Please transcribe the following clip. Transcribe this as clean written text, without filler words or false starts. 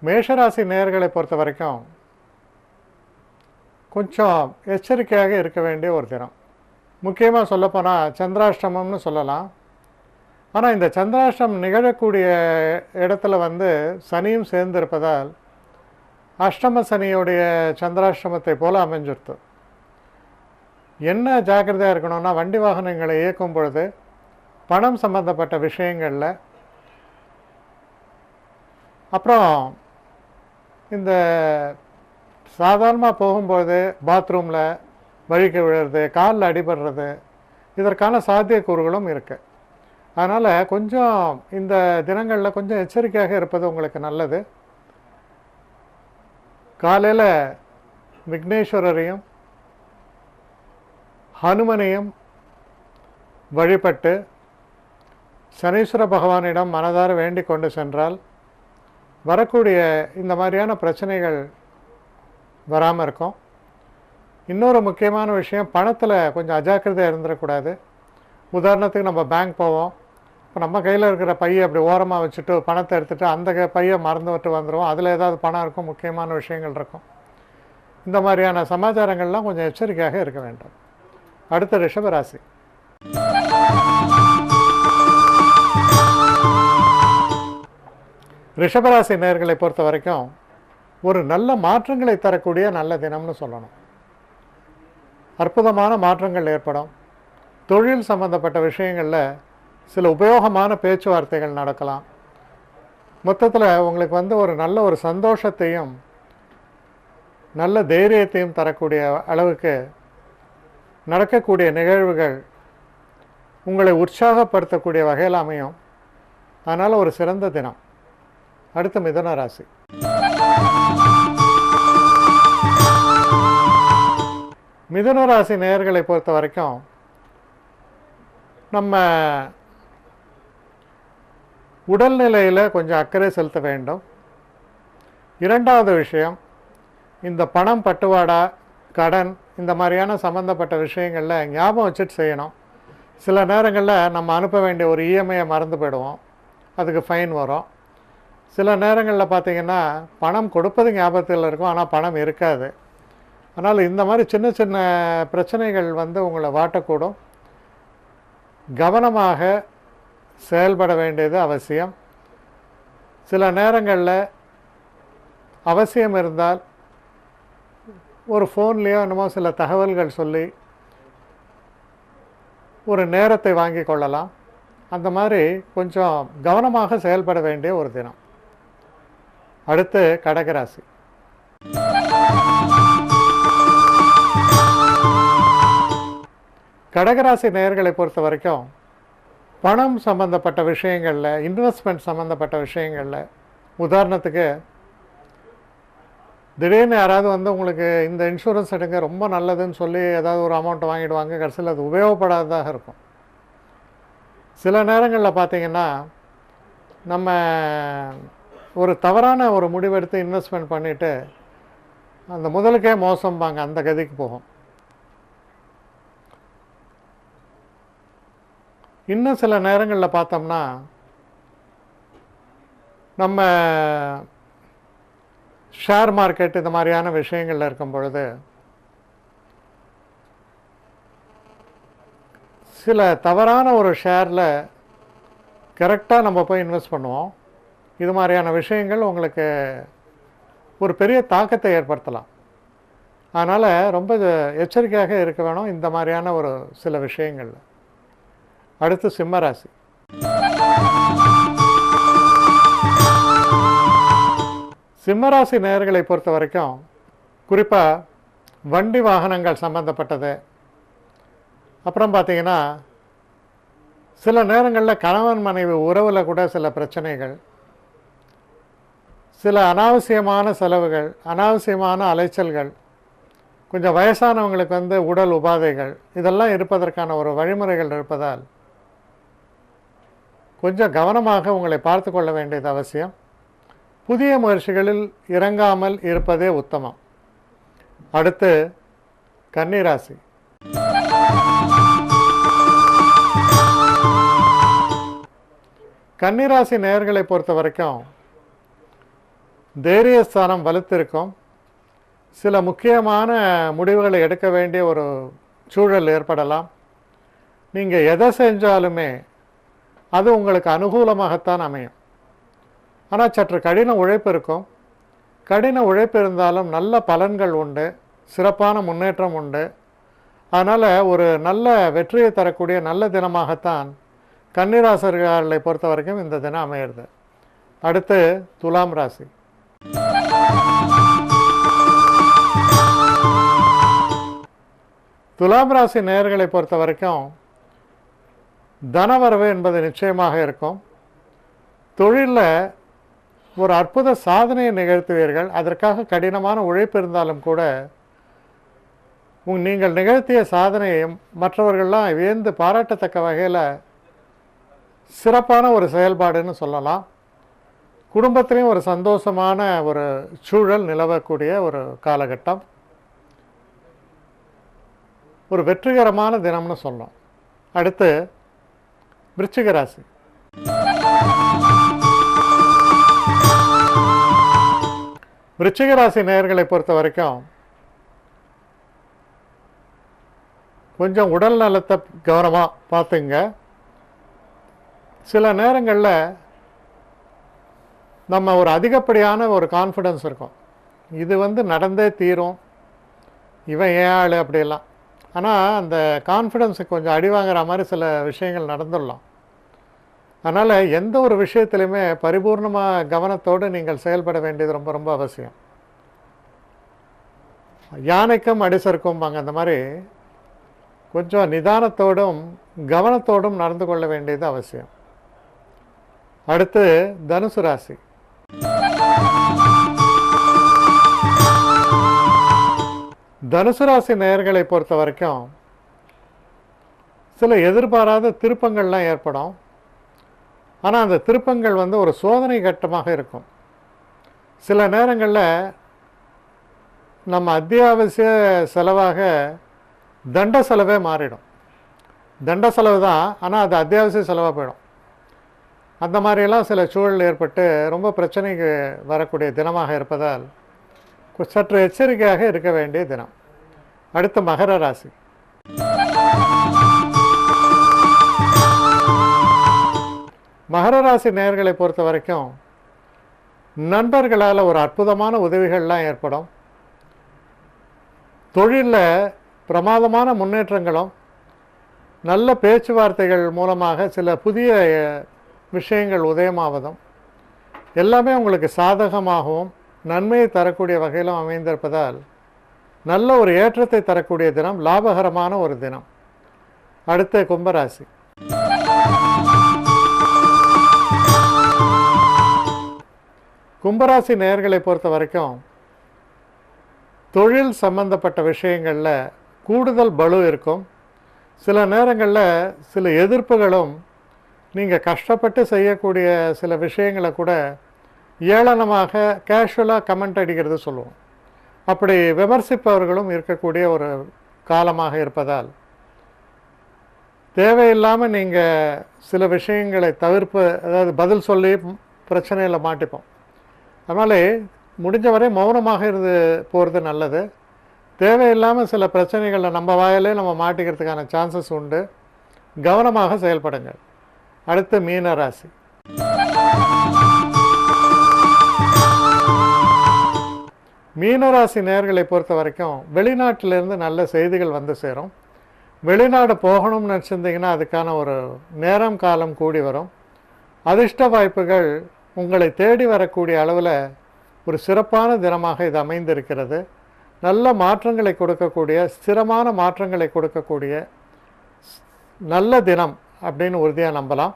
மேஷராசி நேயர்களை பொறுத்த வரைக்கும் கொஞ்சம் எச்சரிக்கையாக இருக்க வேண்டிய ஒரு தினம். முக்கியமாக சொல்லப்போனால் சந்திராஷ்டமம்னு சொல்லலாம். ஆனால் இந்த சந்திராஷ்டமம் நிகழக்கூடிய இடத்துல சனியும் சேர்ந்திருப்பதால் அஷ்டம சனியுடைய சந்திராஷ்டமத்தை போல அமைஞ்சிருத்து. என்ன ஜாக்கிரதையாக இருக்கணும்னா, வண்டி வாகனங்களை இயக்கும் பொழுது பணம் சம்பந்தப்பட்ட விஷயங்களில், அப்புறம் இந்த சாதாரணமாக போகும்போது பாத்ரூமில் வழிக்கு விழுறது, காலில் அடிபடுறது, இதற்கான சாத்தியக்கூறுகளும் இருக்குது. அதனால் கொஞ்சம் இந்த தினங்களில் கொஞ்சம் எச்சரிக்கையாக இருப்பது உங்களுக்கு நல்லது. காலையில் விக்னேஸ்வரரையும் ஹனுமனையும் வழிபட்டு சனீஸ்வர பகவானிடம் மனதார வேண்டிக் கொண்டு சென்றால் வரக்கூடிய இந்த மாதிரியான பிரச்சனைகள் வராமல் இருக்கும். இன்னொரு முக்கியமான விஷயம், பணத்தில் கொஞ்சம் அஜாக்கிரதையாக இருந்துடக்கூடாது. உதாரணத்துக்கு நம்ம பேங்க் போவோம், இப்போ நம்ம கையில் இருக்கிற பையை அப்படி ஓரமாக வச்சுட்டு பணத்தை எடுத்துகிட்டு அந்த பையை மறந்து விட்டு வந்துடுவோம். அதில் ஏதாவது பணம் இருக்கும், முக்கியமான விஷயங்கள் இருக்கும். இந்த மாதிரியான சமாச்சாரங்கள்லாம் கொஞ்சம் எச்சரிக்கையாக இருக்க வேண்டும். அடுத்த ரிஷபராசி. ரிஷபராசி நேயர்களை பொறுத்த வரைக்கும் ஒரு நல்ல மாற்றங்களை தரக்கூடிய நல்ல தினம்னு சொல்லணும். அற்புதமான மாற்றங்கள் ஏற்படும். தொழில் சம்பந்தப்பட்ட விஷயங்களில் சில உபயோகமான பேச்சுவார்த்தைகள் நடக்கலாம். மொத்தத்தில் உங்களுக்கு ஒரு நல்ல ஒரு சந்தோஷத்தையும் நல்ல தைரியத்தையும் தரக்கூடிய அளவுக்கு நடக்கக்கூடிய நிகழ்வுகள் உங்களை உற்சாகப்படுத்தக்கூடிய வகையில் அமையும். அதனால் ஒரு சிறந்த தினம். அடுத்த மிதுன ராசி. மிதுன ராசி நேயர்களை பொறுத்த வரைக்கும் நம்ம உடல்நிலையில் கொஞ்சம் அக்கறை செலுத்த வேண்டும். இரண்டாவது விஷயம், இந்த பணம் பட்டுவாடா, கடன், இந்த மாதிரியான சம்மந்தப்பட்ட விஷயங்களில் ஞாபகம் வச்சுட்டு செய்யணும். சில நேரங்களில் நம்ம அனுப்ப வேண்டிய ஒரு இஎம்ஐயை மறந்து போயிடுவோம், அதுக்கு ஃபைன் வரும். சில நேரங்களில் பார்த்திங்கன்னா பணம் கொடுப்பது ஞாபகத்தில் இருக்கும், ஆனால் பணம் இருக்காது. அதனால் இந்த மாதிரி சின்ன சின்ன பிரச்சனைகள் உங்களை வாட்டக்கூடும். கவனமாக செயல்பட வேண்டியது அவசியம். சில நேரங்களில் அவசியம் இருந்தால் ஒரு ஃபோன்லேயோ என்னமோ சில தகவல்கள் சொல்லி ஒரு நேரத்தை வாங்கி கொள்ளலாம். அந்த மாதிரி கொஞ்சம் கவனமாக செயல்பட வேண்டிய ஒரு தினம். அடுத்து கடகராசி. கடகராசி நேயர்களை பொறுத்த வரைக்கும் பணம் சம்பந்தப்பட்ட விஷயங்களில், இன்வெஸ்ட்மெண்ட் சம்பந்தப்பட்ட விஷயங்களில், உதாரணத்துக்கு திடீர்னு யாராவது உங்களுக்கு இந்த இன்சூரன்ஸ் எடுங்க ரொம்ப நல்லதுன்னு சொல்லி ஏதாவது ஒரு அமௌண்ட்டை வாங்கிடுவாங்க. கடைசியில் அது உபயோகப்படாததாக இருக்கும். சில நேரங்களில் பார்த்திங்கன்னா நம்ம ஒரு தவறான ஒரு முடிவெடுத்து இன்வெஸ்ட்மெண்ட் பண்ணிவிட்டு அந்த முதலுக்கே மோசம்பாங்க, அந்த கதிக்கு போகும். இன்னும் சில நேரங்களில் பார்த்தோம்னா நம்ம ஷேர் மார்க்கெட் இந்த மாதிரியான விஷயங்களில் இருக்கும் பொழுது சில தவறான ஒரு ஷேரில் கரெக்டாக நம்ம போய் இன்வெஸ்ட் பண்ணுவோம். இது மாதிரியான விஷயங்கள் உங்களுக்கு ஒரு பெரிய தாக்கத்தை ஏற்படுத்தலாம். அதனால் ரொம்ப எச்சரிக்கையாக இருக்க வேணும் இந்த மாதிரியான ஒரு சில விஷயங்கள். அடுத்து சிம்மராசி. சிம்மராசி நேயர்களை பொறுத்த வரைக்கும் குறிப்பாக வண்டி வாகனங்கள் சம்பந்தப்பட்டது, அப்புறம் பார்த்திங்கன்னா சில நேரங்களில் கணவன் மனைவி உறவில் கூட சில பிரச்சனைகள், சில அனாவசியமான செலவுகள், அனாவசியமான அலைச்சல்கள், கொஞ்சம் வயசானவங்களுக்கு உடல் உபாதைகள், இதெல்லாம் இருப்பதற்கான ஒரு வழிமுறைகள் இருப்பதால் கொஞ்சம் கவனமாக உங்களை பார்த்து கொள்ள வேண்டியது அவசியம். புதிய முயற்சிகளில் இறங்காமல் இருப்பதே உத்தமம். அடுத்து கன்னிராசி. கன்னிராசி நேயர்களை பொறுத்த வரைக்கும் தைரியஸ்தானம் வலுத்திருக்கும். சில முக்கியமான முடிவுகளை எடுக்க வேண்டிய ஒரு சூழல் ஏற்படலாம். நீங்கள் எதை செஞ்சாலுமே அது உங்களுக்கு அனுகூலமாகத்தான் அமையும். ஆனால் சற்று கடின உழைப்பு இருக்கும். கடின உழைப்பு இருந்தாலும் நல்ல பலன்கள் உண்டு, சிறப்பான முன்னேற்றம் உண்டு. அதனால் ஒரு நல்ல வெற்றியை தரக்கூடிய நல்ல தினமாகத்தான் கன்னிராசிகளை பொறுத்த வரைக்கும் இந்த தினம் அமையிறது. அடுத்து துலாம் ராசி. துலாம் ராசி நேயர்களை பொறுத்த வரைக்கும் தனவரவு என்பது நிச்சயமாக இருக்கும். தொழிலில் ஒரு அற்புத சாதனையை நிகழ்த்துவீர்கள். அதற்காக கடினமான உழைப்பு இருந்தாலும் கூட நீங்கள் நிகழ்த்திய சாதனையையும் மற்றவர்கள்லாம் வியந்து பாராட்டத்தக்க வகையில் சிறப்பான ஒரு செயல்பாடுன்னு சொல்லலாம். குடும்பத்திலையும் ஒரு சந்தோஷமான ஒரு சூழல் நிலவக்கூடிய ஒரு காலகட்டம். ஒரு வெற்றிகரமான தினம்னு சொல்லலாம். அடுத்து விருச்சிக ராசி. விருச்சிக ராசி நேயர்களை பொறுத்த வரைக்கும் கொஞ்சம் உடல் நலத்தை கவனமாக பார்த்துங்க. சில நேரங்களில் நம்ம ஒரு அதிகப்படியான ஒரு கான்ஃபிடென்ஸ் இருக்கும். இது நடந்தே தீரும், இவன் ஏன் ஆள் அப்படிலாம். ஆனால் அந்த கான்ஃபிடென்ஸுக்கு கொஞ்சம் அடி வாங்குற மாதிரி சில விஷயங்கள் நடந்துடலாம். அதனால் எந்த ஒரு விஷயத்துலையுமே பரிபூர்ணமாக கவனத்தோடு நீங்கள் செயல்பட வேண்டியது ரொம்ப ரொம்ப அவசியம். யானைக்கும் அடிசருக்கும்பாங்க. அந்த மாதிரி கொஞ்சம் நிதானத்தோடும் கவனத்தோடும் நடந்து கொள்ள வேண்டியது அவசியம். அடுத்து தனுசு ராசி. தனுசு ராசி நேயர்களை பொறுத்த வரைக்கும் சில எதிர்பாராத திருப்பங்கள்லாம் ஏற்படும். ஆனால் அந்த திருப்பங்கள் ஒரு சோதனை கட்டமாக இருக்கும். சில நேரங்களில் நம்ம அத்தியாவசிய செலவாக தண்ட செலவே மாறிடும். தண்ட செலவு தான், ஆனால் அது அத்தியாவசிய செலவாக போயிடும். அந்த மாதிரியெல்லாம் சில சூழல் ஏற்பட்டு ரொம்ப பிரச்சனைக்கு வரக்கூடிய தினமாக இருப்பதால் சற்று எச்சரிக்கையாக இருக்க வேண்டிய தினம். அடுத்து மகர ராசி. மகர ராசி நேயர்களை பொறுத்த வரைக்கும் நண்பர்களால் ஒரு அற்புதமான உதவிகள்லாம் ஏற்படும். தொழிலில் பிரமாதமான முன்னேற்றங்களும் நல்ல பேச்சுவார்த்தைகள் மூலமாக சில புதிய விஷயங்கள் உதயமாவதும் எல்லாமே உங்களுக்கு சாதகமாகவும் நன்மையை தரக்கூடிய வகையிலும் அமைந்திருப்பதால் நல்ல ஒரு ஏற்றத்தை தரக்கூடிய தினம், லாபகரமான ஒரு தினம். அடுத்து கும்பராசி. கும்பராசி நேயர்களை பொறுத்த வரைக்கும் தொழில் சம்பந்தப்பட்ட விஷயங்களில் கூடுதல் பளு இருக்கும். சில நேரங்களில் சில எதிர்ப்புகளும், நீங்கள் கஷ்டப்பட்டு செய்யக்கூடிய சில விஷயங்களை கூட ஏளனமாக கேஷுவலாக கமெண்ட் அடிக்கிறது சொல்லுவோம். அப்படி விமர்சிப்பவர்களும் இருக்கக்கூடிய ஒரு காலமாக இருப்பதால் தேவையில்லாமல் நீங்கள் சில விஷயங்களை அதாவது பதில் சொல்லி பிரச்சனையில் மாட்டிப்போம். அதனால முடிஞ்ச வரை மௌனமாக இருந்து போகிறது நல்லது. தேவையில்லாமல் சில பிரச்சனைகளில் நம்ம வாயிலே நம்ம மாட்டிக்கிறதுக்கான சான்சஸ் உண்டு. கவனமாக செயல்படுங்கள். அடுத்து மீன ராசி. மீனராசி நேயர்களை பொறுத்த வரைக்கும் வெளிநாட்டிலேருந்து நல்ல செய்திகள் வந்து சேரும். வெளிநாடு போகணும்னு நினச்சிருந்தீங்கன்னா அதுக்கான ஒரு நேரம் காலம் கூடி வரும். அதிர்ஷ்ட வாய்ப்புகள் உங்களை தேடி வரக்கூடிய அளவில் ஒரு சிறப்பான தினமாக இது அமைந்திருக்கிறது. நல்ல மாற்றங்களை கொடுக்கக்கூடிய, ஸ்திரமான மாற்றங்களை கொடுக்கக்கூடிய நல்ல தினம் அப்படின்னு உறுதியாக நம்பலாம்.